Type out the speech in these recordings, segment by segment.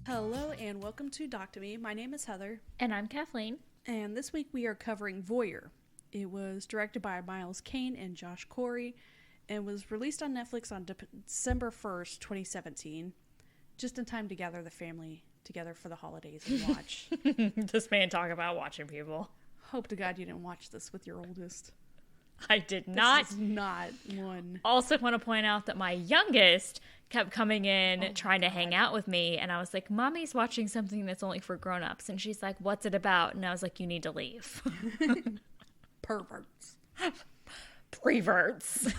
Hello and welcome to Doc to Me. My name is Heather. And I'm Kathleen. And this week we are covering Voyeur. It was directed by Miles Cain and Josh Corey and was released on Netflix on December 1st, 2017. Just in time to gather the family together for the holidays and watch. This man talk about watching people. Hope to God you didn't watch this with your oldest. I did not. This is not one. Also want to point out that my youngest kept coming in trying to hang out with me, and I was like, Mommy's watching something that's only for grown-ups. And she's like, what's it about? And I was like, you need to leave. Perverts. Preverts.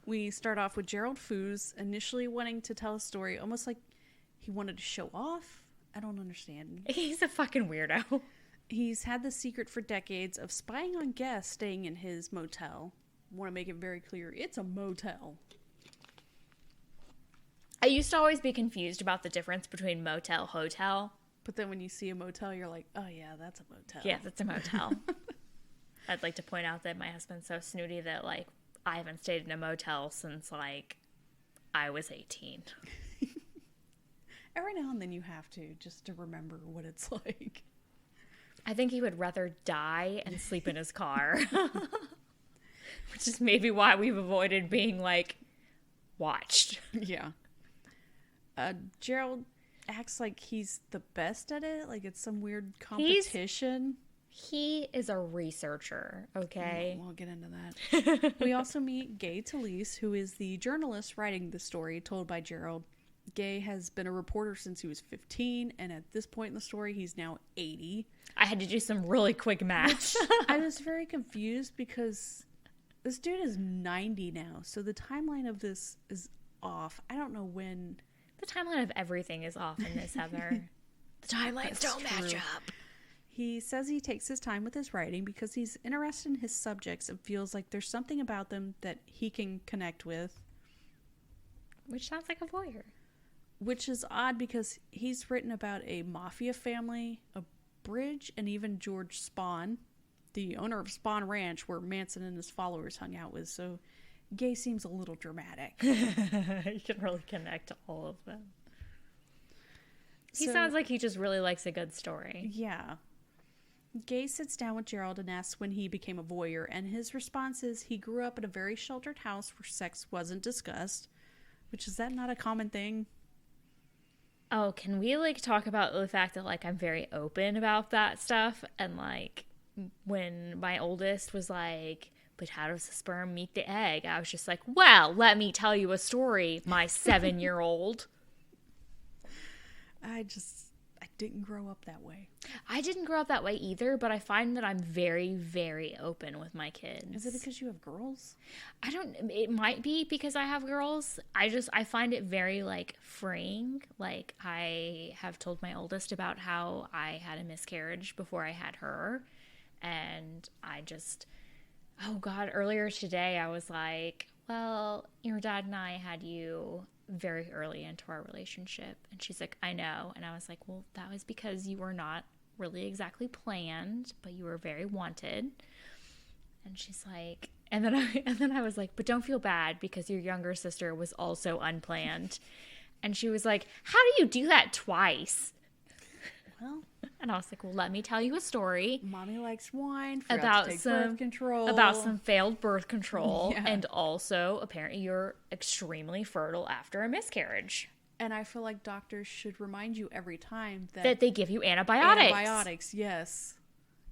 We start off with Gerald Foos initially wanting to tell a story, almost like he wanted to show off. I don't understand. He's a fucking weirdo. He's had the secret for decades of spying on guests staying in his motel. Want to make it very clear, it's a motel. I used to always be confused about the difference between motel, hotel. But then when you see a motel, you're like, oh yeah, that's a motel. Yeah, that's a motel. I'd like to point out that my husband's so snooty that, like, I haven't stayed in a motel since, like, I was 18. Every now and then you have to, just to remember what it's like. I think he would rather die and sleep in his car. Which is maybe why we've avoided being, like, watched. Yeah. Gerald acts like he's the best at it, like it's some weird competition. He is a researcher, okay? We'll get into that. We also meet Gay Talese, who is the journalist writing the story told by Gerald. Gay has been a reporter since he was 15, and at this point in the story, he's now 80. I had to do some really quick math. I was very confused because this dude is 90 now, so the timeline of this is off. I don't know when. The timeline of everything is off in this, Heather. The timelines don't match up. He says he takes his time with his writing because he's interested in his subjects and feels like there's something about them that he can connect with. Which sounds like a voyeur. Which is odd because he's written about a mafia family, a bridge, and even George Spahn, the owner of Spahn Ranch, where Manson and his followers hung out with. So Gay seems a little dramatic. You can really connect to all of them. He sounds like he just really likes a good story. Yeah. Gay sits down with Gerald and asks when he became a voyeur, and his response is he grew up in a very sheltered house where sex wasn't discussed. Which, is that not a common thing? Oh, can we, like, talk about the fact that, like, I'm very open about that stuff? And, like, when my oldest was like, but how does the sperm meet the egg? I was just like, well, let me tell you a story, my 7-year-old. I didn't grow up that way. I didn't grow up that way either, but I find that I'm very, very open with my kids. Is it because you have girls? It might be because I have girls. I find it very, like, freeing. Like, I have told my oldest about how I had a miscarriage before I had her. And I just, oh God, earlier today I was like, well, your dad and I had you very early into our relationship. And she's like, I know. And I was like, well, that was because you were not really exactly planned, but you were very wanted. And she's like, and then I was like, but don't feel bad because your younger sister was also unplanned. And she was like, how do you do that twice? Well, and I was like, well, let me tell you a story. Mommy likes wine. About birth control. About some failed birth control. Yeah. And also, apparently, you're extremely fertile after a miscarriage. And I feel like doctors should remind you every time that they give you antibiotics. Antibiotics, yes.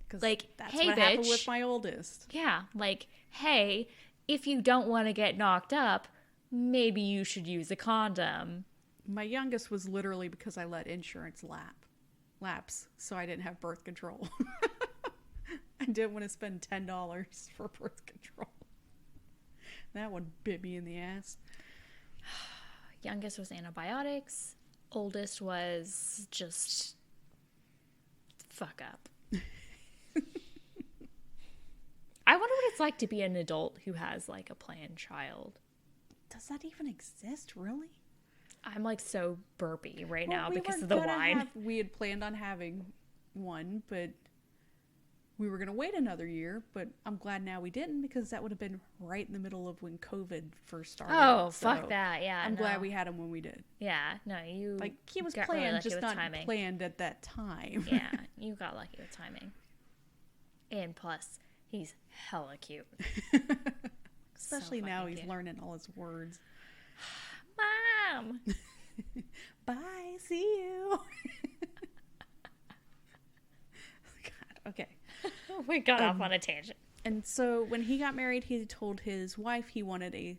Because like, that's hey, what bitch, happened with my oldest. Yeah, like, hey, if you don't want to get knocked up, maybe you should use a condom. My youngest was literally because I let insurance lapse, so I didn't have birth control. I didn't want to spend $10 for birth control. That one bit me in the ass. Youngest was antibiotics. Oldest was just fuck up. I wonder what it's like to be an adult who has, like, a planned child. Does that even exist, really? I'm, like, so burpy right now because of the wine. We had planned on having one, but we were going to wait another year, but I'm glad now we didn't, because that would have been right in the middle of when COVID first started. Oh, fuck that. Yeah. I'm glad we had him when we did. Yeah. No, you. Like, he was got planned, really lucky just with not timing. planned at that time. Yeah. You got lucky with timing. And plus, he's hella cute. Especially So now fucking he's cute. learning all his words. Mom! Bye, see you. God, okay. We got off on a tangent. And so when he got married, he told his wife he wanted a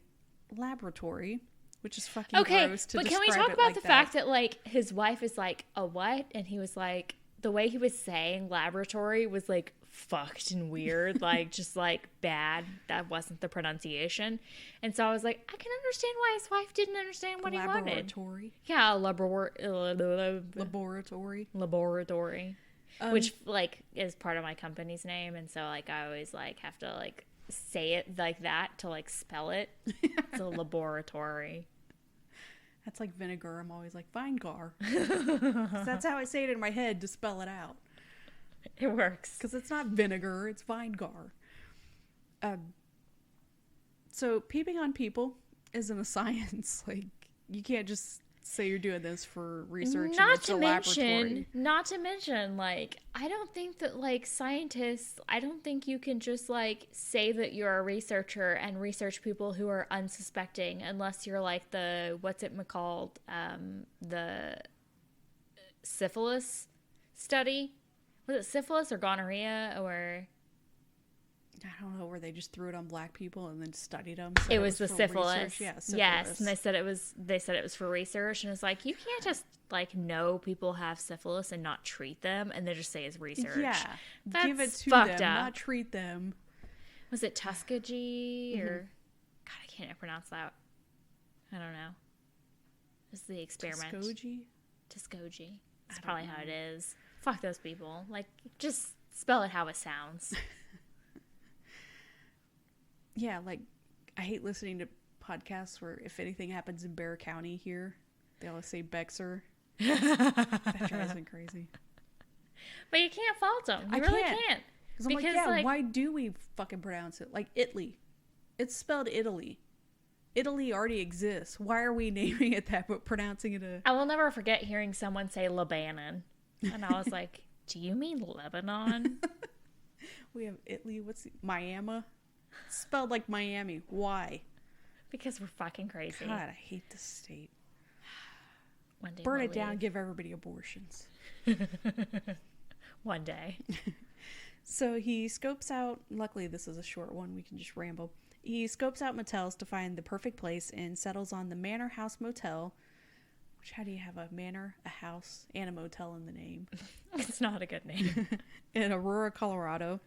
laboratory, which is fucking gross to but can we describe talk it about like the that. fact that, like, his wife is like, a what? And he was like, the way he was saying laboratory was, like, fucked and weird, like, just, like, bad. That wasn't the pronunciation. And so I was like, I can understand why his wife didn't understand what he wanted. Laboratory. Yeah, laboratory. Which, like, is part of my company's name. And so, like, I always, like, have to, like, say it like that to, like, spell it. It's a laboratory. That's like vinegar. I'm always like, Vinegar. 'Cause that's how I say it in my head to spell it out. It works. Because it's not vinegar, it's Vinegar. So peeping on people isn't a science. Like, you can't just say you're doing this for research. Not to mention, like, I don't think that, like, scientists, I don't think you can just, like, say that you're a researcher and research people who are unsuspecting unless you're, like, the, what's it called, the syphilis study. Was it syphilis or gonorrhea or... I don't know, where they just threw it on black people and then studied them. It was the syphilis. Yeah, syphilis. Yes, and they said it was for research, and it's like, you can't just, like, know people have syphilis and not treat them and then just say it's research. Yeah, that's give it to fucked them, up. not treat them. Was it Tuskegee or... God, I can't pronounce that. I don't know. This is the experiment. Tuskegee. That's probably how it is. Fuck those people. Like, just spell it how it sounds. Yeah, like, I hate listening to podcasts where if anything happens in Bear County here, they always say Bexar. That drives me crazy. But you can't fault them. You I really can't. can't. I'm like, why do we fucking pronounce it? Like, Italy. It's spelled Italy. Italy already exists. Why are we naming it that but pronouncing it a... I will never forget hearing someone say Lebanon. And I was like, do you mean Lebanon? We have Italy. Miami? It's spelled like Miami. Why? Because we're fucking crazy. God, I hate this state. One day Burn we'll it down, leave. give everybody abortions. One day. So he scopes out, luckily this is a short one, we can just ramble. He scopes out motels to find the perfect place and settles on the Manor House Motel. Which, how do you have a manor, a house, and a motel in the name? It's not a good name. In Aurora, Colorado.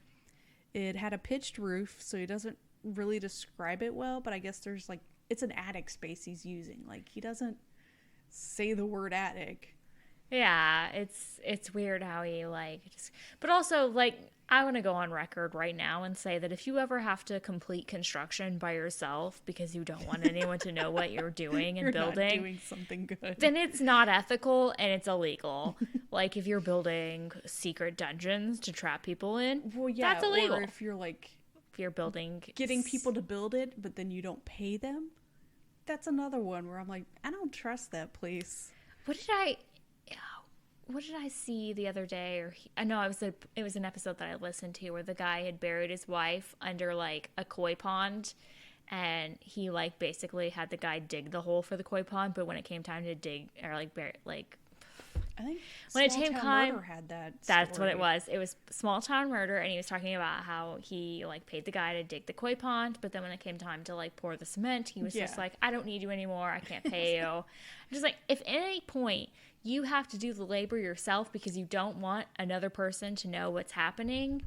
It had a pitched roof, so he doesn't really describe it well, but I guess there's, like, it's an attic space he's using. Like, he doesn't say the word attic. Yeah, it's weird how he, like, just, but also, like, I want to go on record right now and say that if you ever have to complete construction by yourself because you don't want anyone to know what you're doing and You're building, not doing something good. then it's not ethical and it's illegal. Like, if you're building secret dungeons to trap people in, Well, yeah, that's illegal. or if you're, like, If you're building... getting people to build it, but then you don't pay them, that's another one where I'm like, I don't trust that place. What did I see the other day? I know it was an episode that I listened to where the guy had buried his wife under, like, a koi pond, and he, like, basically had the guy dig the hole for the koi pond, but when it came time to dig or, like, bury, like, I think when it Small came Town time, Murder had that. that's what story. it was. It was Small Town Murder, and he was talking about how he, like, paid the guy to dig the koi pond, but then when it came time to, like, pour the cement, he was just like, I don't need you anymore. I can't pay you. I'm just like, if at any point you have to do the labor yourself because you don't want another person to know what's happening,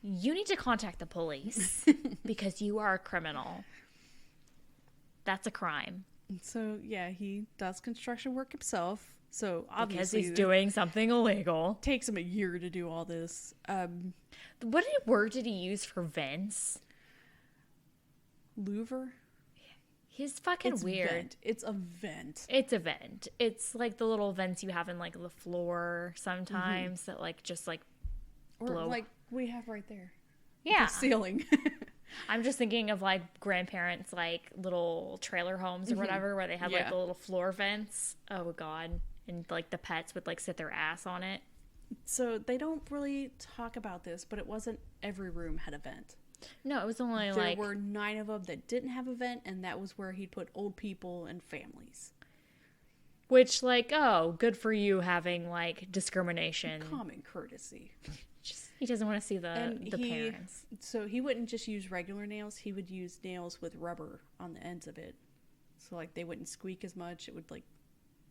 you need to contact the police because you are a criminal. That's a crime. So, yeah, he does construction work himself. So, Because obviously, he's doing something illegal. takes him a year to do all this. What word did he use for vents? Louver? He's fucking It's weird. Vent. It's a vent. It's a vent. It's like the little vents you have in, like, the floor sometimes that, like, just, like, Or blow. like we have right there. Yeah. The ceiling. I'm just thinking of like grandparents, like little trailer homes or whatever, where they had like the little floor vents. Oh God. And like the pets would like sit their ass on it. So they don't really talk about this, but it wasn't every room had a vent. No, it was only there were 9 of them that didn't have a vent, and that was where he'd put old people and families. Which, like, oh, good for you having like discrimination. Common courtesy. He doesn't want to see the parents. So he wouldn't just use regular nails. He would use nails with rubber on the ends of it. So, like, they wouldn't squeak as much. It would, like,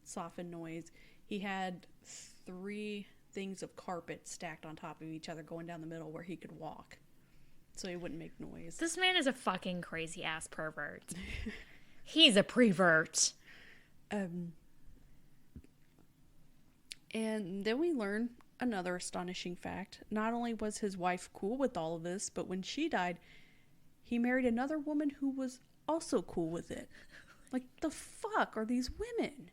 soften noise. He had 3 things of carpet stacked on top of each other going down the middle where he could walk. So he wouldn't make noise. This man is a fucking crazy-ass pervert. He's a prevert. And then we learn another astonishing fact. Not only was his wife cool with all of this, but when she died, he married another woman who was also cool with it. Like, the fuck are these women?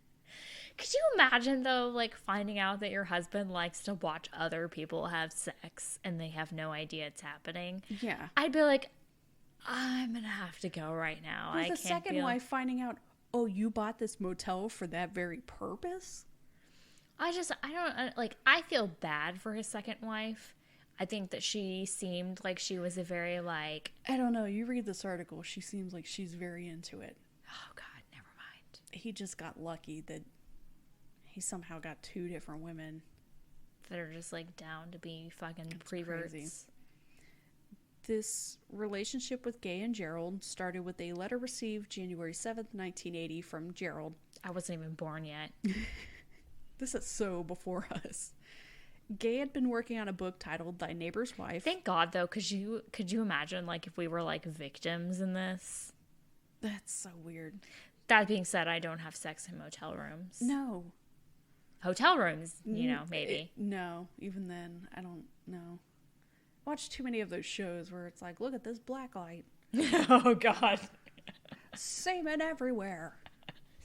Could you imagine, though, like, finding out that your husband likes to watch other people have sex and they have no idea it's happening? Yeah. I'd be like, I'm gonna have to go right now. Well, the second wife finding out, oh, you bought this motel for that very purpose? I don't, like, I feel bad for his second wife. I think that she seemed like she was a very, like... I don't know. You read this article, she seems like she's very into it. Oh, God, never mind. He just got lucky that he somehow got 2 different women. That are just, like, down to be fucking preverts. Crazy. This relationship with Gay and Gerald started with a letter received January 7th, 1980 from Gerald. I wasn't even born yet. This is so before us. Gay had been working on a book titled Thy Neighbor's Wife. Thank God, though, could you imagine, like, if we were, like, victims in this? That's so weird. That being said, I don't have sex in motel rooms. No. Hotel rooms, maybe. No, even then, I don't know. I watch too many of those shows where it's like, look at this black light. Oh, God. Semen everywhere.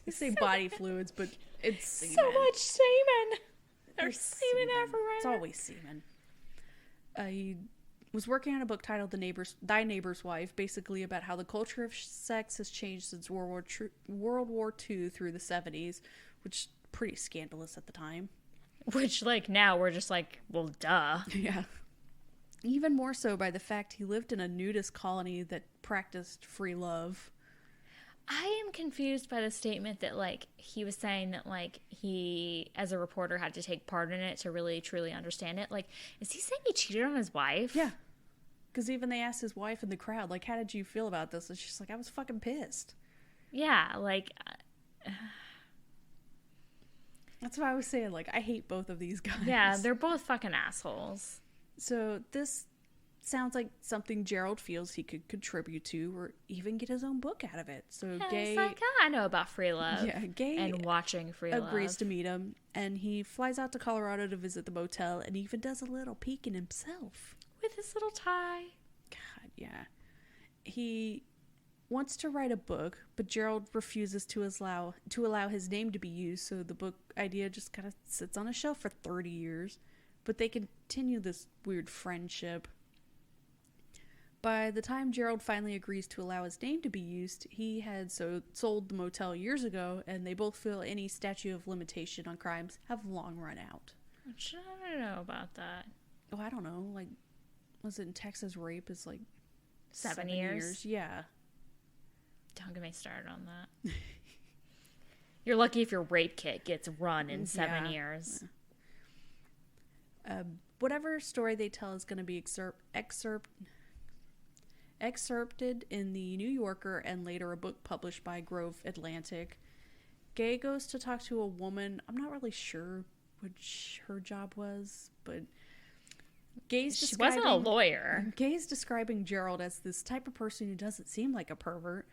They say body fluids, but it's semen. So much semen. There's semen everywhere. It's always semen. He was working on a book titled Thy Neighbor's Wife, basically about how the culture of sex has changed since World War II through the 70s, which is pretty scandalous at the time. Which, like, now we're just like, well, duh. Yeah. Even more so by the fact he lived in a nudist colony that practiced free love. I am confused by the statement that, like, he was saying that, like, he, as a reporter, had to take part in it to really, truly understand it. Like, is he saying he cheated on his wife? Yeah. Because even they asked his wife in the crowd, like, how did you feel about this? And she's like, I was fucking pissed. Yeah, like... That's what I was saying. Like, I hate both of these guys. Yeah, they're both fucking assholes. So this sounds like something Gerald feels he could contribute to or even get his own book out of it. So yeah, Gay... It's like, I know about free love. Yeah, Gay... And watching free love. Agrees to meet him, and he flies out to Colorado to visit the motel and even does a little peeking himself. With his little tie. God, yeah. He wants to write a book, but Gerald refuses to allow his name to be used, so the book idea just kind of sits on a shelf for 30 years. But they continue this weird friendship. By the time Gerald finally agrees to allow his name to be used, he had sold the motel years ago, and they both feel any statute of limitation on crimes have long run out. Which I don't know about that. Oh, I don't know. Like, was it in Texas rape is like 7 years? Yeah. Don't get me started on that. You're lucky if your rape kit gets run in 7 years. Whatever story they tell is going to be excerpted in the New Yorker and later a book published by Grove Atlantic. Gay goes to talk to a woman. I'm not really sure what her job was, but she wasn't a lawyer. Gay's describing Gerald as this type of person who doesn't seem like a pervert.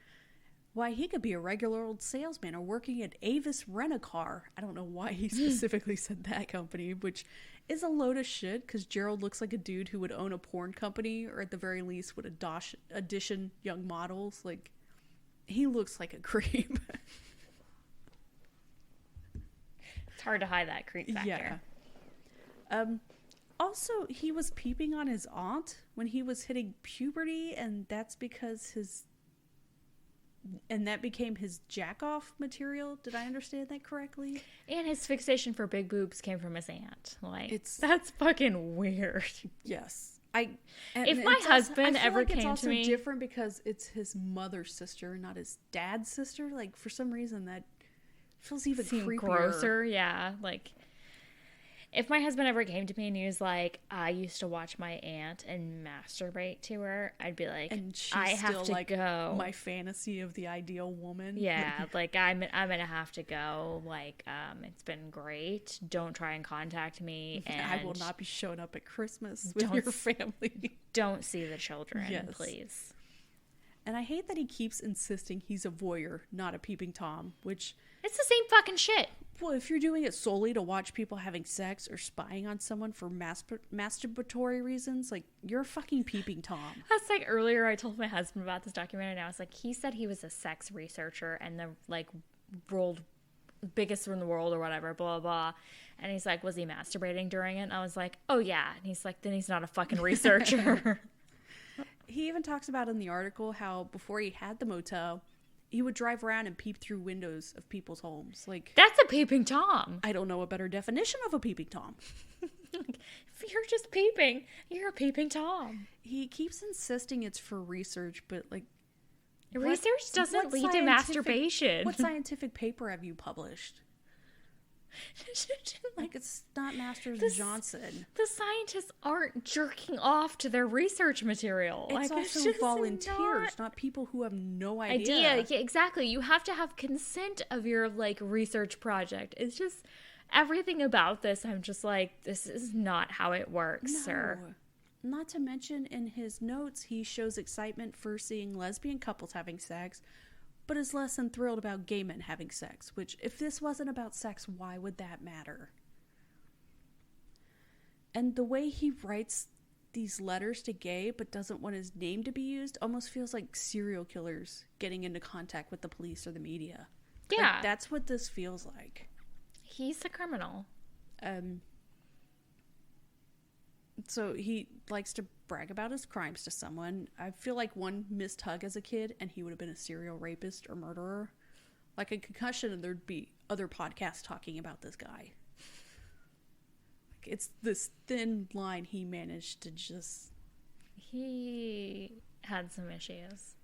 Why, he could be a regular old salesman or working at Avis Rent-A-Car. I don't know why he specifically said that company, which is a load of shit because Gerald looks like a dude who would own a porn company or at the very least would audition young models. Like, he looks like a creep. It's hard to hide that creep factor. Yeah. Also, he was peeping on his aunt when he was hitting puberty, and that's because that became his jack-off material. Did I understand that correctly? And his fixation for big boobs came from his aunt. Like, that's fucking weird. Yes. If my husband ever came to me... It's also different because it's his mother's sister, not his dad's sister. Like, for some reason, that feels even creepier. Grosser, yeah. Like... If my husband ever came to me and he was like, I used to watch my aunt and masturbate to her, I'd be like, and she's I have still, to like, go. My fantasy of the ideal woman. Yeah, like, I'm going to have to go. Like, it's been great. Don't try and contact me. And I will not be showing up at Christmas with your family. Don't see the children, yes. Please. And I hate that he keeps insisting he's a voyeur, not a peeping Tom, which... It's the same fucking shit. Well, if you're doing it solely to watch people having sex or spying on someone for masturbatory reasons, like, you're a fucking peeping Tom. That's like earlier I told my husband about this documentary, and I was like, he said he was a sex researcher and the, like, biggest in the world or whatever, blah, blah, blah. And he's like, was he masturbating during it? And I was like, oh, yeah. And he's like, then he's not a fucking researcher. He even talks about in the article how before he had the motel, he would drive around and peep through windows of people's homes. Like, that's a peeping Tom. I don't know a better definition of a peeping Tom. If you're just peeping, you're a peeping Tom. He keeps insisting it's for research, but, like... Research doesn't lead to masturbation. What scientific paper have you published? Like, it's not Masters Johnson. The scientists aren't jerking off to their research material. It's like, also volunteers, not people who have no idea. Yeah, exactly. You have to have consent of your, like, research project. It's just everything about this. I'm just like, this is not how it works, sir. Not to mention, in his notes, he shows excitement for seeing lesbian couples having sex, but is less than thrilled about gay men having sex, which, if this wasn't about sex, why would that matter? And the way he writes these letters to gay but doesn't want his name to be used almost feels like serial killers getting into contact with the police or the media. Yeah. Like, that's what this feels like. He's a criminal. So he likes to brag about his crimes to someone. I feel like one missed hug as a kid and he would have been a serial rapist or murderer. Like a concussion and there'd be other podcasts talking about this guy. Like, it's this thin line he managed to just... He had some issues.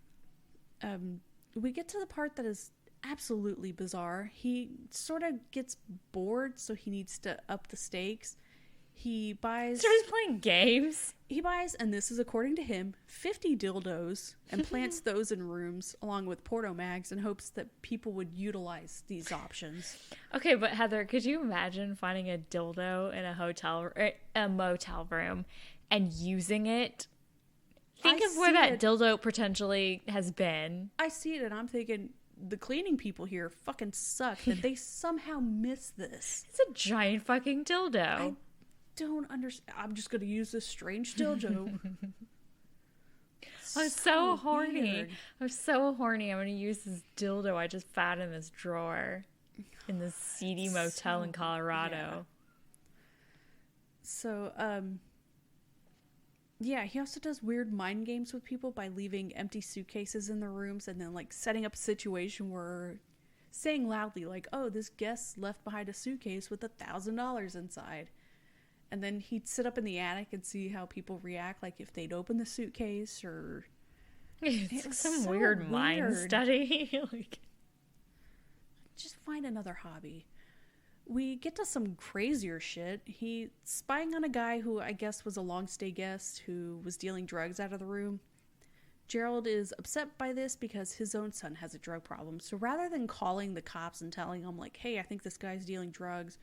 We get to the part that is absolutely bizarre. He sort of gets bored, so he needs to up the stakes. He buys... Starts playing games. He buys, and this is according to him, 50 dildos and plants those in rooms along with porno mags in hopes that people would utilize these options. Okay, but Heather, could you imagine finding a dildo in a motel room and using it? Think of where that dildo potentially has been. I see it, and I'm thinking, the cleaning people here fucking suck that they somehow miss this. It's a giant fucking dildo. I don't understand. I'm just going to use this strange dildo. I'm so horny. Weird. I'm so horny. I'm going to use this dildo I just found in this drawer in this seedy motel in Colorado. Yeah, he also does weird mind games with people by leaving empty suitcases in their rooms and then, like, setting up a situation where saying loudly, like, oh, this guest left behind a suitcase with $1,000 inside. And then he'd sit up in the attic and see how people react, like if they'd open the suitcase or... It's like some so weird mind study. Like, just find another hobby. We get to some crazier shit. He's spying on a guy who I guess was a long-stay guest who was dealing drugs out of the room. Gerald is upset by this because his own son has a drug problem. So rather than calling the cops and telling them, like, hey, I think this guy's dealing drugs...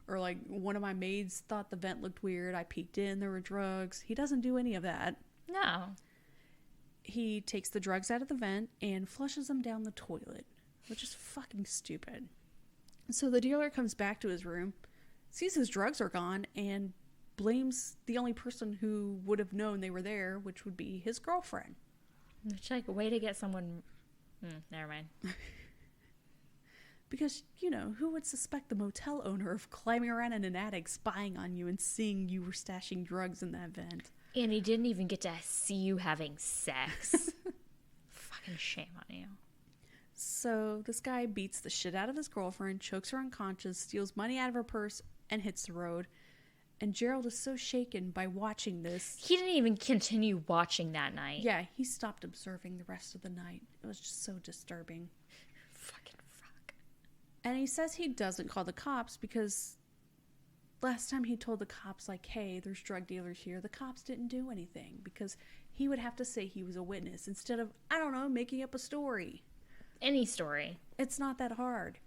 Or, like, one of my maids thought the vent looked weird. I peeked in. There were drugs. He doesn't do any of that. No. He takes the drugs out of the vent and flushes them down the toilet, which is fucking stupid. So the dealer comes back to his room, sees his drugs are gone, and blames the only person who would have known they were there, which would be his girlfriend. Which, like, a way to get someone... never mind. Because, who would suspect the motel owner of climbing around in an attic, spying on you and seeing you were stashing drugs in that vent? And he didn't even get to see you having sex. Fucking shame on you. So this guy beats the shit out of his girlfriend, chokes her unconscious, steals money out of her purse, and hits the road. And Gerald is so shaken by watching this. He didn't even continue watching that night. Yeah, he stopped observing the rest of the night. It was just so disturbing. Fucking fuck. And he says he doesn't call the cops because last time he told the cops, like, hey, there's drug dealers here, the cops didn't do anything because he would have to say he was a witness instead of, I don't know, making up a story. Any story. It's not that hard.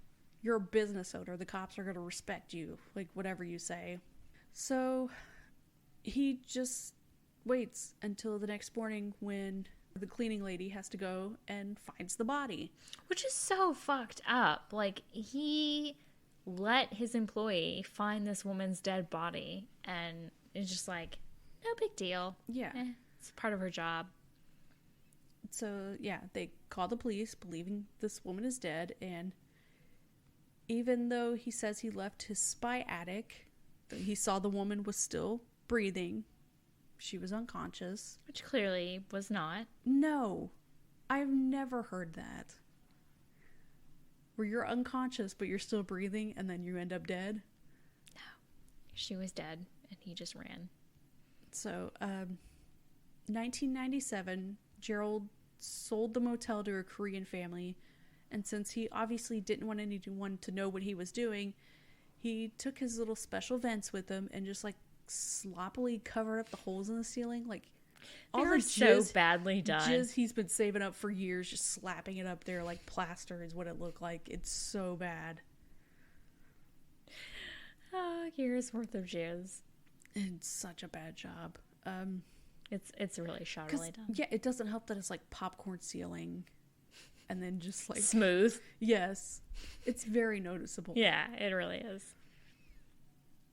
You're a business owner. The cops are going to respect you, like, whatever you say. So he just waits until the next morning when the cleaning lady has to go and finds the body. Which is so fucked up. Like, he let his employee find this woman's dead body, and it's just like, no big deal. Yeah. It's part of her job. So, yeah, they call the police, believing this woman is dead, and even though he says he left his spy attic, he saw the woman was still breathing. She was unconscious. Which clearly was not. No. I've never heard that. Where you're unconscious, but you're still breathing, and then you end up dead? No. She was dead, and he just ran. So, 1997, Gerald sold the motel to a Korean family, and since he obviously didn't want anyone to know what he was doing, he took his little special vents with him and just, like, sloppily covered up the holes in the ceiling. Like, all They were the so badly done. jizz he's been saving up for years, just slapping it up there like plaster is what it looked like. It's so bad. Years worth of jizz. It's such a bad job. It's really shoddily done. Yeah, it doesn't help that it's like popcorn ceiling and then just like Smooth. Yes. It's very noticeable. Yeah, it really is.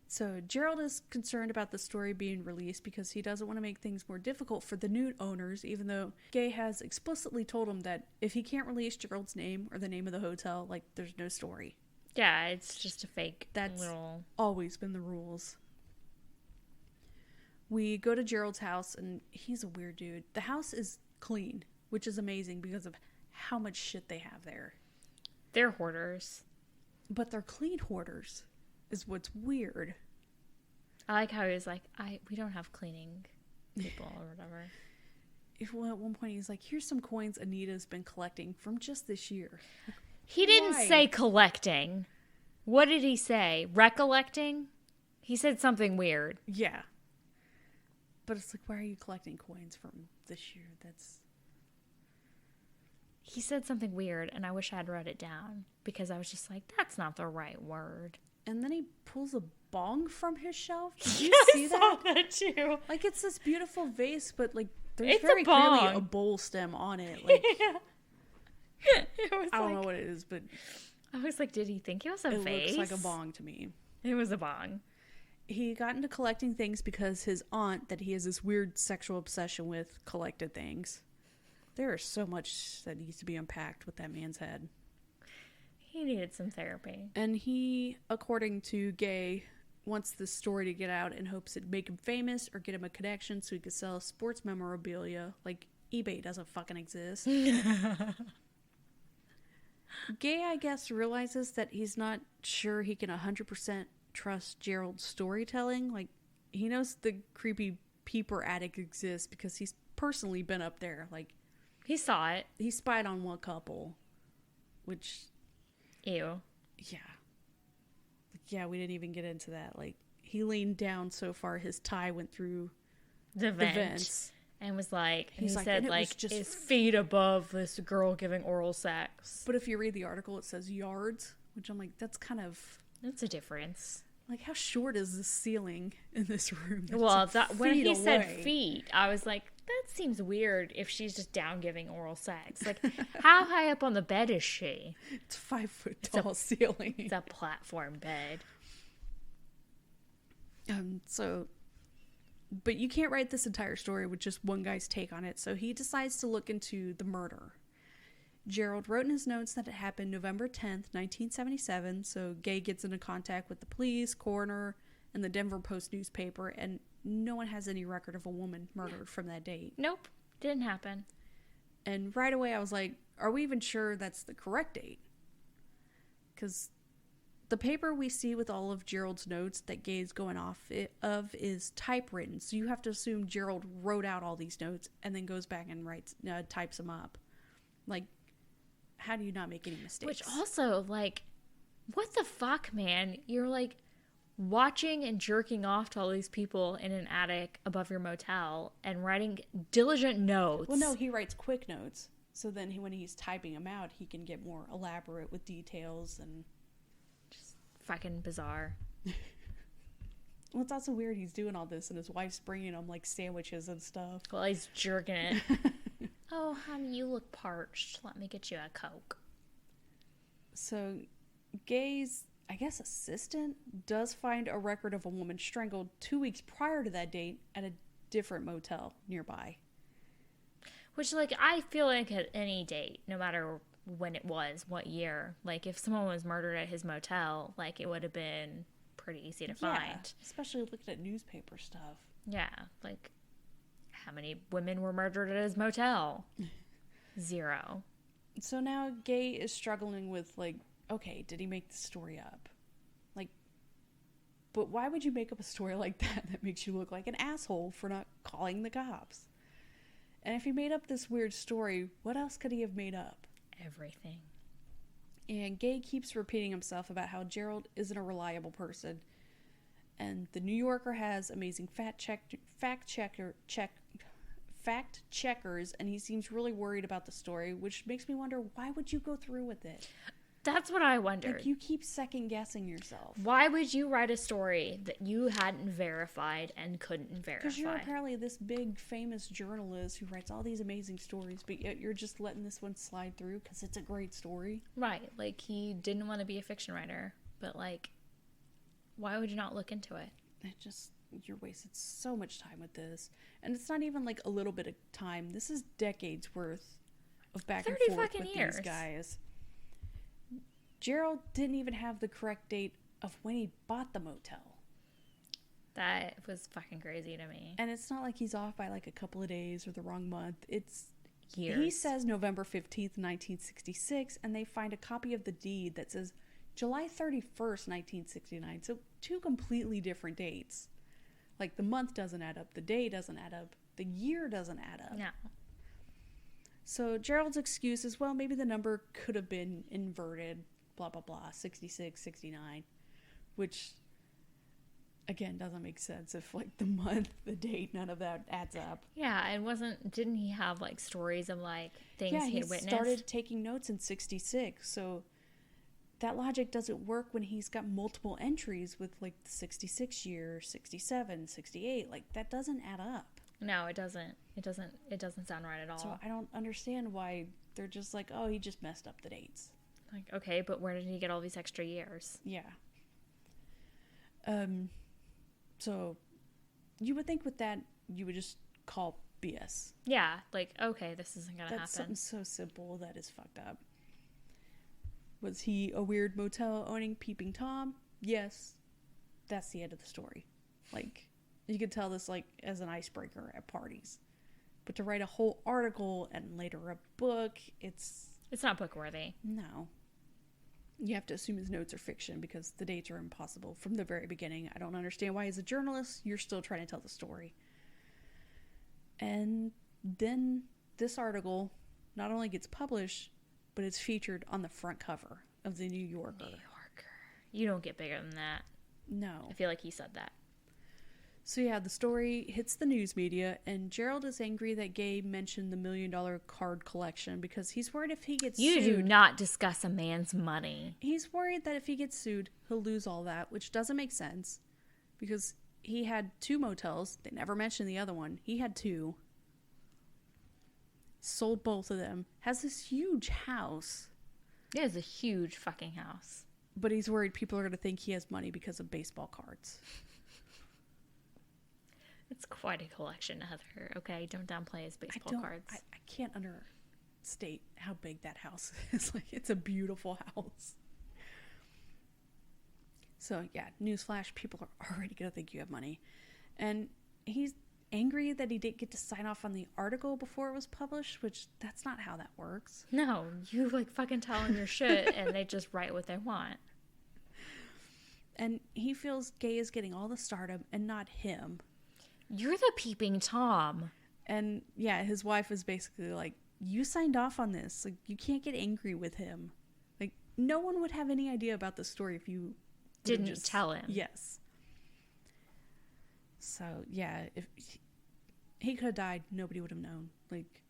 So Gerald is concerned about the story being released because he doesn't want to make things more difficult for the new owners, even though Gay has explicitly told him that if he can't release Gerald's name or the name of the hotel, like, there's no story. Yeah, it's just a fake That's little... always been the rules. We go to Gerald's house, and he's a weird dude. The house is clean, which is amazing because of how much shit they have there. They're hoarders. But they're clean hoarders, is what's weird. I like how he was like, we don't have cleaning people or whatever. At one point, he's like, here's some coins Anita's been collecting from just this year. Like, he didn't say collecting. What did he say? Recollecting? He said something weird. Yeah. But it's like, why are you collecting coins from this year? He said something weird, and I wish I had wrote it down, because I was just like, that's not the right word. And then he pulls a bong from his shelf. Did you see that? I saw that too. Like, it's this beautiful vase, but, like, there's It's very a bong. clearly a bowl stem on it. Like, Yeah. It was I don't know what it is, but I was like, did he think it was a it vase? looks like a bong to me. It was a bong. He got into collecting things because his aunt, that he has this weird sexual obsession with, collected things. There is so much that needs to be unpacked with that man's head. He needed some therapy. And he, according to Gay, wants this story to get out in hopes it'd make him famous or get him a connection so he could sell sports memorabilia. Like, eBay doesn't fucking exist. Gay, I guess, realizes that he's not sure he can 100% trust Gerald's storytelling. Like, he knows the creepy peeper attic exists because he's personally been up there. Like, He saw it. he spied on one couple, which, Ew. yeah. Yeah, we didn't even get into that. Like, he leaned down so far his tie went through The the vent. vents. And was like, He's he like, said, and it was like, just- it's feet above this girl giving oral sex. But if you read the article, it says yards, which I'm like, that's kind of... That's a difference. Like, how short is the ceiling in this room? That's Well, like when feet he said away. feet, I was like, that seems weird if she's just down giving oral sex. Like, how high up on the bed is she? It's 5 foot tall ceiling. It's a platform bed. But you can't write this entire story with just one guy's take on it, so he decides to look into the murder. Gerald wrote in his notes that it happened November 10th, 1977, so Gay gets into contact with the police, coroner, and the Denver Post newspaper, and no one has any record of a woman murdered from that date. Nope, didn't happen. And right away I was like, are we even sure that's the correct date? Because the paper we see with all of Gerald's notes that Gay's going off of is typewritten, so you have to assume Gerald wrote out all these notes and then goes back and types them up. Like, how do you not make any mistakes? Which also, like, what the fuck, man? You're, like, watching and jerking off to all these people in an attic above your motel and writing diligent notes. Well, no, he writes quick notes. So then when he's typing them out, he can get more elaborate with details and... Just fucking bizarre. Well, it's also weird he's doing all this and his wife's bringing him, like, sandwiches and stuff. Well, he's jerking it. Oh, honey, you look parched. Let me get you a Coke. So, Gay's, I guess, assistant does find a record of a woman strangled 2 weeks prior to that date at a different motel nearby. Which, like, I feel like at any date, no matter when it was, what year, like, if someone was murdered at his motel, like, it would have been pretty easy to find. Especially looking at newspaper stuff. Yeah, like... How many women were murdered at his motel? 0. So now Gay is struggling with, like, okay, did he make the story up? Like, but why would you make up a story like that makes you look like an asshole for not calling the cops? And if he made up this weird story, what else could he have made up? Everything. And Gay keeps repeating himself about how Gerald isn't a reliable person. And the New Yorker has amazing fact checkers, and he seems really worried about the story, which makes me wonder, why would you go through with it? That's what I wondered. Like, you keep second guessing yourself. Why would you write a story that you hadn't verified and couldn't verify? Because you're apparently this big famous journalist who writes all these amazing stories, but yet you're just letting this one slide through because it's a great story. Right. Like, he didn't want to be a fiction writer, but, like, why would you not look into it? You're wasted so much time with this. And it's not even like a little bit of time. This is decades worth of back and forth with these guys. Gerald didn't even have the correct date of when he bought the motel. That was fucking crazy to me. And it's not like he's off by like a couple of days or the wrong month. It's years. He says November 15th, 1966, and they find a copy of the deed that says July 31st, 1969. So 2 completely different dates. Like, the month doesn't add up, the day doesn't add up, the year doesn't add up. No. So Gerald's excuse is, well, maybe the number could have been inverted, blah, blah, blah, 66, 69, which, again, doesn't make sense if, like, the month, the date, none of that adds up. Yeah, and didn't he have, like, stories of, like, things he had witnessed? Yeah, he started taking notes in 66, so that logic doesn't work when he's got multiple entries with, like, the 66 year, 67, 68. Like, that doesn't add up. No, it doesn't. It doesn't sound right at all. So I don't understand why they're just like, oh, he just messed up the dates. Like, okay, but where did he get all these extra years? Yeah. So you would think with that, you would just call BS. Yeah, like, okay, this isn't going to happen. That's something so simple that is fucked up. Was he a weird motel owning peeping Tom? Yes. That's the end of the story. Like, you could tell this, like, as an icebreaker at parties. But to write a whole article and later a book, it's not book worthy. No. You have to assume his notes are fiction because the dates are impossible from the very beginning. I don't understand why, as a journalist, you're still trying to tell the story. And then this article not only gets published, but it's featured on the front cover of the New Yorker. You don't get bigger than that. No. I feel like he said that. So yeah, the story hits the news media, and Gerald is angry that Gay mentioned the $1 million card collection because he's worried if he gets sued... You do not discuss a man's money. He's worried that if he gets sued, he'll lose all that, which doesn't make sense because he had 2 motels. They never mentioned the other one. He had 2. Sold both of them. Has this huge house. It is a huge fucking house. But he's worried people are going to think he has money because of baseball cards. It's quite a collection, Heather. Okay, don't downplay his baseball cards. I can't state how big that house is. Like, it's a beautiful house. So, yeah, newsflash, people are already going to think you have money. And he's angry that he didn't get to sign off on the article before it was published, which that's not how that works. No, you, like, fucking tell them your shit, and they just write what they want. And he feels Gay is getting all the stardom and not him. You're the peeping Tom. And, yeah, his wife is basically like, you signed off on this. Like, you can't get angry with him. Like, no one would have any idea about the story if you didn't just tell him. Yes. So, yeah, if he could have died, nobody would have known. Like,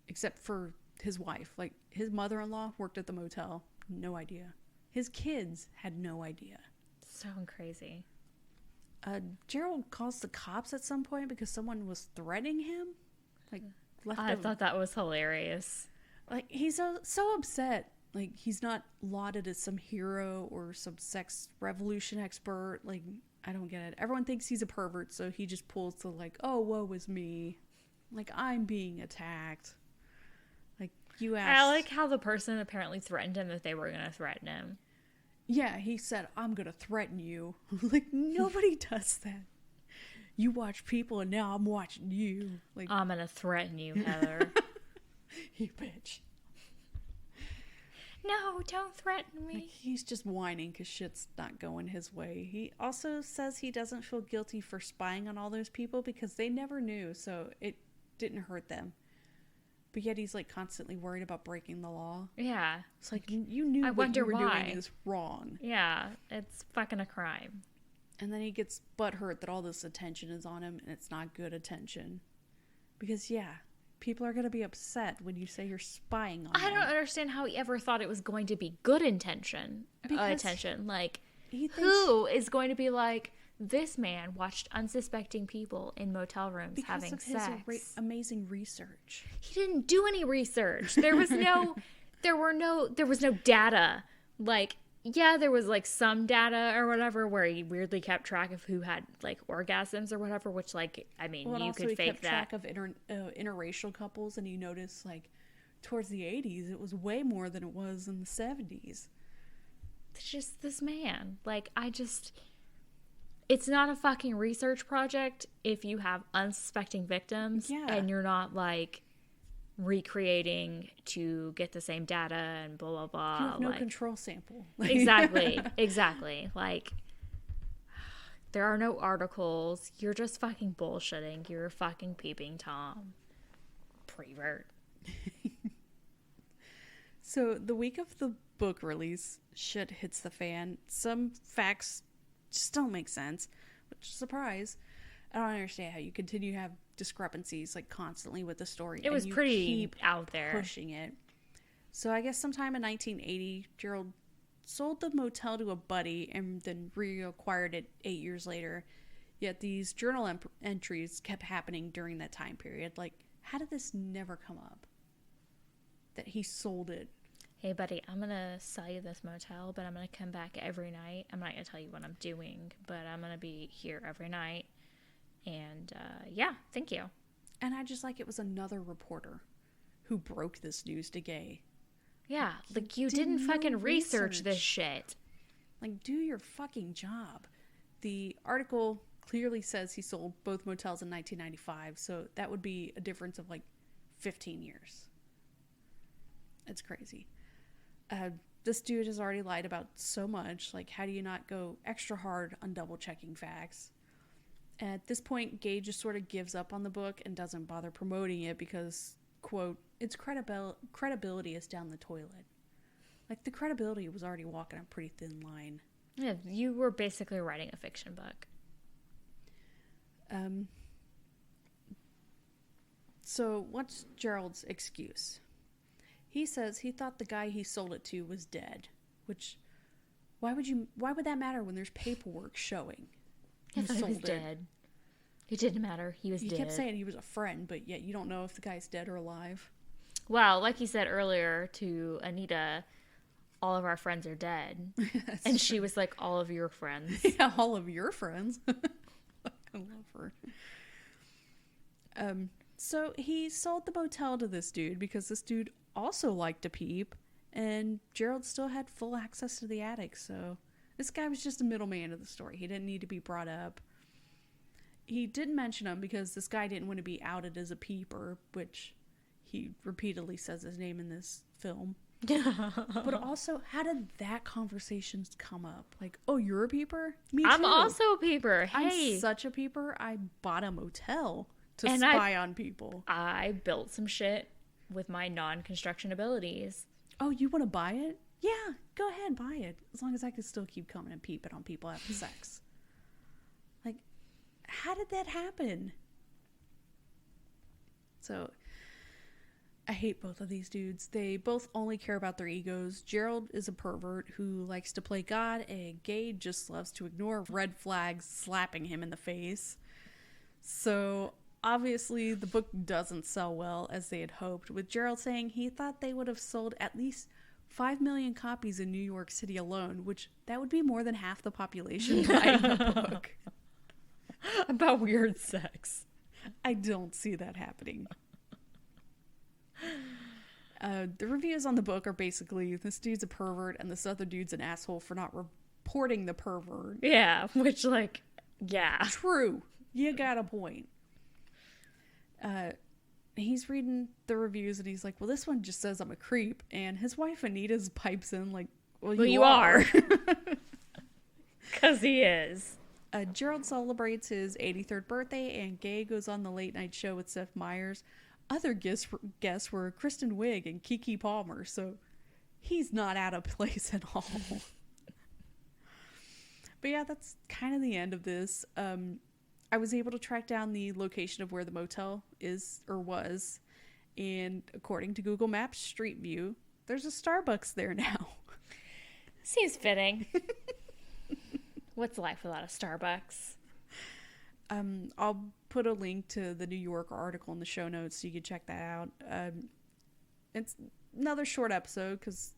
except for his wife. Like, his mother-in-law worked at the motel. No idea. His kids had no idea. So crazy. Gerald calls the cops at some point because someone was threatening him. Like, I thought that was hilarious. Like, he's so upset. Like, he's not lauded as some hero or some sex revolution expert. Like, I don't get it. Everyone thinks he's a pervert, so he just pulls the, like, oh, woe is me. Like, I'm being attacked. Like, you asked... I like how the person apparently threatened him that they were going to threaten him. Yeah, he said, I'm going to threaten you. Like, nobody does that. You watch people, and now I'm watching you. Like, I'm going to threaten you, Heather. You bitch. No, don't threaten me. Like, he's just whining because shit's not going his way. He also says he doesn't feel guilty for spying on all those people because they never knew, so it didn't hurt them. But yet he's, like, constantly worried about breaking the law. Yeah. It's like, you knew what you were doing is wrong. Yeah, it's fucking a crime. And then he gets butthurt that all this attention is on him, and it's not good attention. Because, yeah, people are going to be upset when you say you're spying on them. I don't understand how he ever thought it was going to be good attention. Like, who is going to be like, this man watched unsuspecting people in motel rooms having sex. Because of his amazing research. He didn't do any research. There was no data. Like, yeah, there was, like, some data or whatever where he weirdly kept track of who had, like, orgasms or whatever, which, like, I mean, you could fake that. He kept track of interracial couples, and you notice, like, towards the 80s, it was way more than it was in the 70s. It's just this man. Like, it's not a fucking research project if you have unsuspecting victims and you're not, like, recreating to get the same data and blah blah blah. You have no control sample. Exactly. Like, there are no articles. You're just fucking bullshitting. You're fucking peeping Tom. Prevert. So the week of the book release, shit hits the fan. Some facts just don't make sense. Which, surprise, I don't understand how you continue to have discrepancies, like, constantly with the story. It was pretty out there. Pushing it. So I guess sometime in 1980, Gerald sold the motel to a buddy and then reacquired it 8 years later. Yet these journal entries kept happening during that time period. Like, how did this never come up? That he sold it. Hey, buddy, I'm going to sell you this motel, but I'm going to come back every night. I'm not going to tell you what I'm doing, but I'm going to be here every night. And, yeah, thank you. And I just like it was another reporter who broke this news to Gay. Yeah, like, you didn't fucking research this shit. Like, do your fucking job. The article clearly says he sold both motels in 1995, so that would be a difference of, like, 15 years. It's crazy. This dude has already lied about so much. Like, how do you not go extra hard on double-checking facts? At this point, Gay just sort of gives up on the book and doesn't bother promoting it because, quote, its credibility is down the toilet. Like, the credibility was already walking a pretty thin line. Yeah, you were basically writing a fiction book. So what's Gerald's excuse? He says he thought the guy he sold it to was dead, which why would that matter when there's paperwork showing I thought he was dead. It didn't matter. He was dead. He kept saying he was a friend, but yet you don't know if the guy's dead or alive. Well, like he said earlier to Anita, all of our friends are dead. And she was like, all of your friends. Yeah, all of your friends. I love her. So he sold the motel to this dude because this dude also liked to peep, and Gerald still had full access to the attic, so this guy was just a middleman of the story. He didn't need to be brought up. He didn't mention him because this guy didn't want to be outed as a peeper, which he repeatedly says his name in this film. But also, how did that conversation come up? Like, oh, you're a peeper? Me too. I'm also a peeper. Hey. I'm such a peeper. I bought a motel to spy on people. I built some shit with my non-construction abilities. Oh, you want to buy it? Yeah, go ahead, buy it. As long as I can still keep coming and peeping on people after sex. Like, how did that happen? So, I hate both of these dudes. They both only care about their egos. Gerald is a pervert who likes to play God, and Gage just loves to ignore red flags slapping him in the face. So, obviously, the book doesn't sell well as they had hoped, with Gerald saying he thought they would have sold at least 5 million copies in New York City alone, which that would be more than half the population buying a book. About weird sex. I don't see that happening. The reviews on the book are basically, this dude's a pervert and this other dude's an asshole for not reporting the pervert. Yeah, which, like, yeah. True. You got a point. He's reading the reviews and he's like, well, this one just says I'm a creep. And his wife Anita's pipes in like, well, you are. Because he is. Gerald celebrates his 83rd birthday and Gay goes on the late night show with Seth Meyers. Other guests were Kristen Wiig and Keke Palmer, so he's not out of place at all. But yeah, that's kind of the end of this. I was able to track down the location of where the motel is or was, and according to Google Maps Street View, there's a Starbucks there now. Seems fitting. What's life without a Starbucks? I'll put a link to the New Yorker article in the show notes so you can check that out. It's another short episode because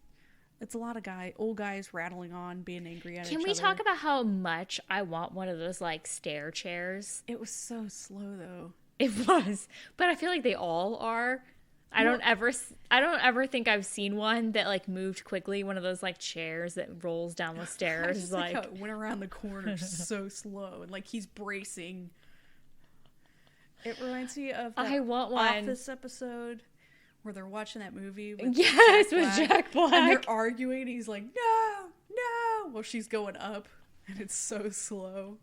it's a lot of old guys rattling on, being angry at each other. Can we talk about how much I want one of those, like, stair chairs? It was so slow, though. It was. But I feel like they all are. I don't ever think I've seen one that, like, moved quickly. One of those, like, chairs that rolls down the stairs. I just like how it went around the corner so slow, and like he's bracing. It reminds me of that Office episode where they're watching that movie with Jack Black. And they're arguing. And he's like, no. Well, she's going up, and it's so slow.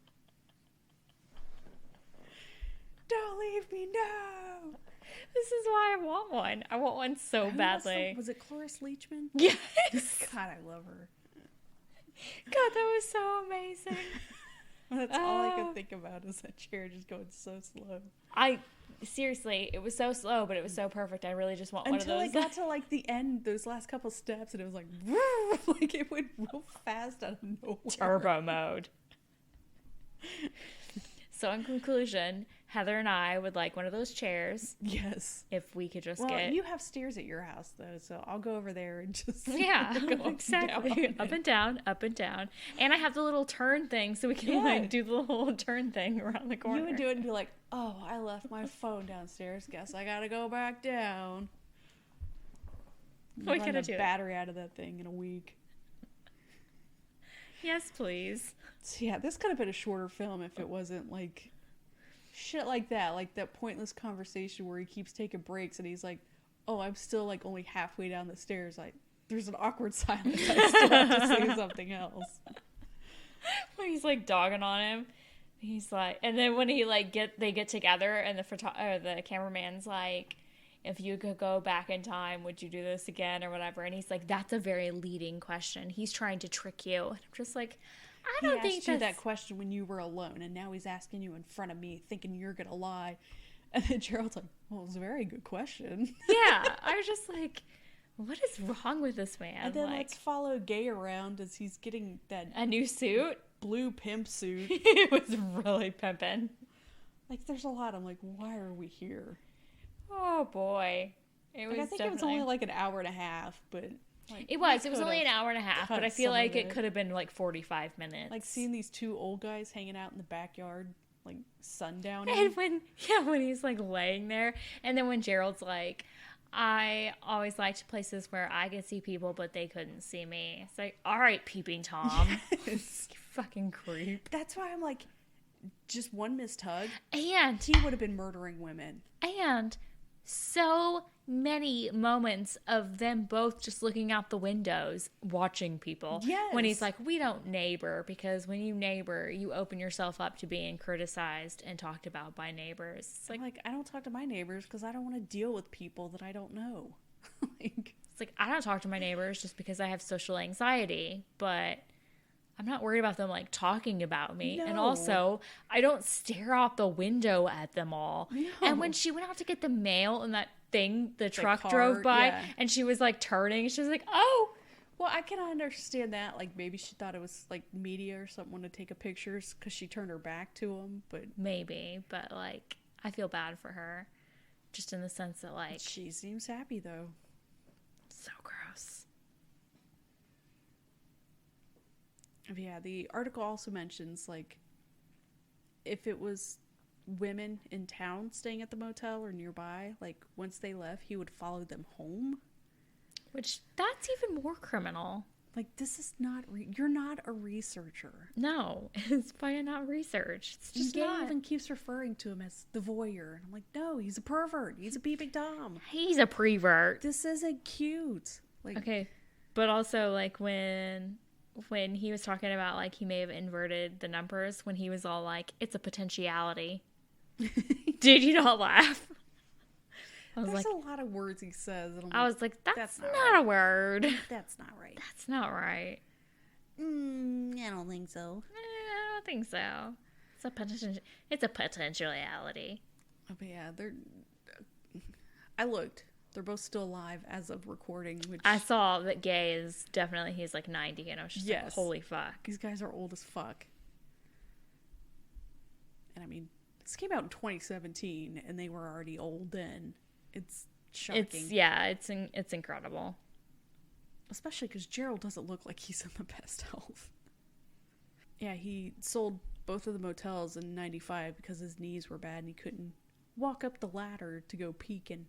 Don't leave me, no. This is why I want one. I want one so badly. Was it Cloris Leachman? Yes. God, I love her. God, that was so amazing. That's all I could think about is that chair just going so slow. Seriously, it was so slow, but it was so perfect. I really just want one of those. Until I got to like the end, those last couple steps, and it was like, like it went real fast out of nowhere. Turbo mode. So in conclusion, Heather and I would like one of those chairs. Yes. If we could just get... Well, you have stairs at your house, though, so I'll go over there and just... Yeah, exactly. Up and down, up and down. And I have the little turn thing, so we can like do the little turn thing around the corner. You would do it and be like, oh, I left my phone downstairs. Guess I gotta go back down. We gotta do battery out of that thing in a week. Yes, please. So yeah, this could have been a shorter film if it wasn't like shit like that pointless conversation where he keeps taking breaks and he's like, oh, I'm still like only halfway down the stairs. Like, there's an awkward silence. I still have to say something else. When he's like dogging on him, he's like, and then when he like they get together and the cameraman's like, if you could go back in time, would you do this again or whatever? And he's like, that's a very leading question. He's trying to trick you. And I'm just like, I don't think he asked you that question when you were alone, and now he's asking you in front of me, thinking you're gonna lie. And then Gerald's like, well, it's a very good question. Yeah, I was just like, what is wrong with this man? And then let's follow Gay around as he's getting a new suit, blue pimp suit. It was really pimping. Like, there's a lot. I'm like, why are we here? Oh boy, it was. I think it was only like an hour and a half, but. Like, it was only an hour and a half, but I feel like it could have been like 45 minutes. Like seeing these two old guys hanging out in the backyard. like sundown. And when he's like laying there, and then when Gerald's like, I always liked places where I could see people, but they couldn't see me. It's like, all right, peeping Tom. Yes. Fucking creep. That's why I'm like, just one missed hug, and he would have been murdering women. And so many moments of them both just looking out the windows, watching people. Yes. When he's like, we don't neighbor, because when you neighbor, you open yourself up to being criticized and talked about by neighbors. It's like I don't talk to my neighbors because I don't want to deal with people that I don't know. It's like, I don't talk to my neighbors just because I have social anxiety, but I'm not worried about them like talking about me. No. And also, I don't stare out the window at them all. No. And when she went out to get the mail and that thing, the truck car, drove by, yeah. and she was like turning, she was like, oh. Well, I can understand that. Like, maybe she thought it was like media or someone to take a pictures because she turned her back to him. But maybe, but like, I feel bad for her, just in the sense that like, she seems happy though. So gross. Yeah, the article also mentions, like, if it was women in town staying at the motel or nearby, like, once they left, he would follow them home. Which, that's even more criminal. Like, this is not, you're not a researcher. No, it's probably not research. It's just Gay not. even keeps referring to him as the voyeur. And I'm like, no, he's a pervert. He's a peeping Tom. He's a prevert. This isn't cute. Like, Okay, but also, like, when he was talking about, like, he may have inverted the numbers, when he was all like, it's a potentiality. Did you not laugh? There's like, a lot of words he says. And I was like, that's not right. a word. That's not right. That's not right. I don't think so. I don't think so. It's a potentiality. Oh, but yeah, I looked. They're both still alive as of recording. Which I saw that Gay is definitely, he's like 90, and I was just like, yes. holy fuck. These guys are old as fuck. And I mean, this came out in 2017, and they were already old then. It's shocking. It's incredible. Especially because Gerald doesn't look like he's in the best health. Yeah, he sold both of the motels in 95 because his knees were bad and he couldn't walk up the ladder to go peeking.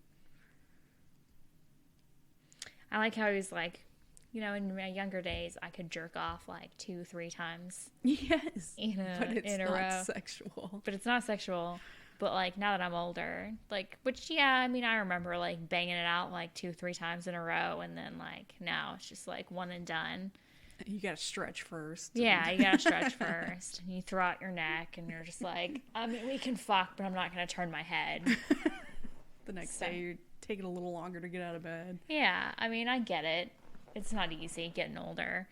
I like how he's like, you know, in my younger days, I could jerk off like 2-3 times. Yes. But it's not sexual. But it's not sexual. But like, now that I'm older, like, which, yeah, I mean, I remember like banging it out like 2-3 times in a row. And then like, now it's just like one and done. You gotta stretch first. Yeah, you gotta stretch first. And you throw out your neck and you're just like, I mean, we can fuck, but I'm not gonna turn my head. The next day, you're taking a little longer to get out of bed. Yeah, I mean, I get it. It's not easy getting older.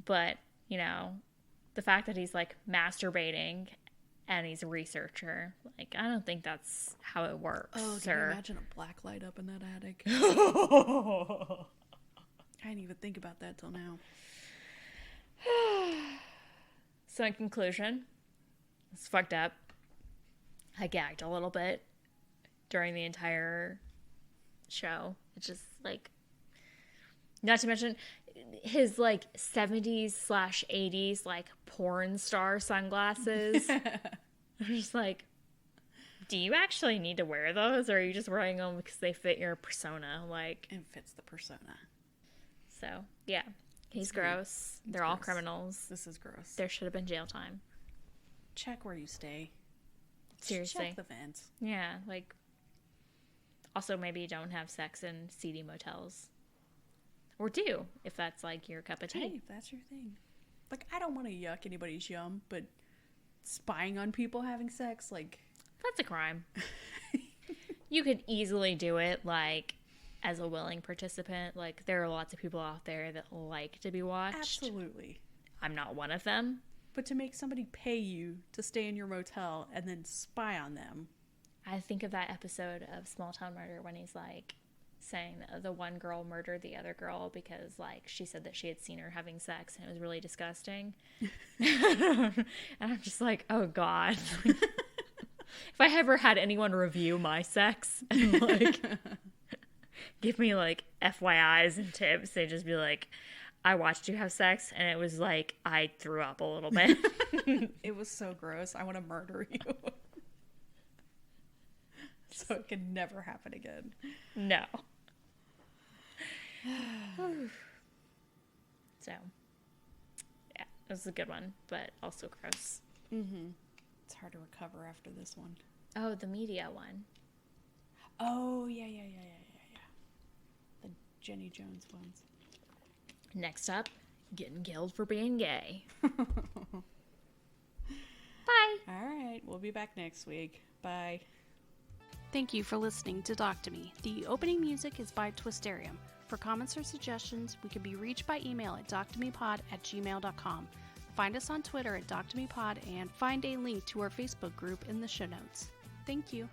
But, you know, the fact that he's like masturbating and he's a researcher, like, I don't think that's how it works. Oh, sir. can you imagine a black light up in that attic? I didn't even think about that till now. So in conclusion, it's fucked up. I gagged a little bit during the entire show. It's just like, not to mention his like 70s/80s like porn star sunglasses. I'm just like, do you actually need to wear those, or are you just wearing them because they fit your persona? Like, it fits the persona. So yeah, he's gross. They're all criminals. This is gross. There should have been jail time. Check where you stay. Seriously. Check the vents. Yeah, like, also maybe don't have sex in seedy motels. Or do, if that's like your cup of tea. Hey, if that's your thing. Like, I don't want to yuck anybody's yum, but spying on people having sex, like, that's a crime. You could easily do it, like, as a willing participant. Like, there are lots of people out there that like to be watched. Absolutely. I'm not one of them. But to make somebody pay you to stay in your motel and then spy on them. I think of that episode of Small Town Murder when he's like saying that the one girl murdered the other girl because like she said that she had seen her having sex and it was really disgusting. And I'm just like, oh God. If I ever had anyone review my sex and like give me like FYIs and tips, they'd just be like, I watched you have sex, and it was like I threw up a little bit. It was so gross. I want to murder you. So it can never happen again. No. So, yeah, it was a good one, but also gross. Mm-hmm. It's hard to recover after this one. Oh, the media one. Oh, yeah. The Jenny Jones ones. Next up, getting killed for being gay. Bye. All right, we'll be back next week. Bye. Thank you for listening to Doc to Me. The opening music is by Twisterium. For comments or suggestions, we can be reached by email at doctomepod@gmail.com. Find us on Twitter at doctomepod and find a link to our Facebook group in the show notes. Thank you.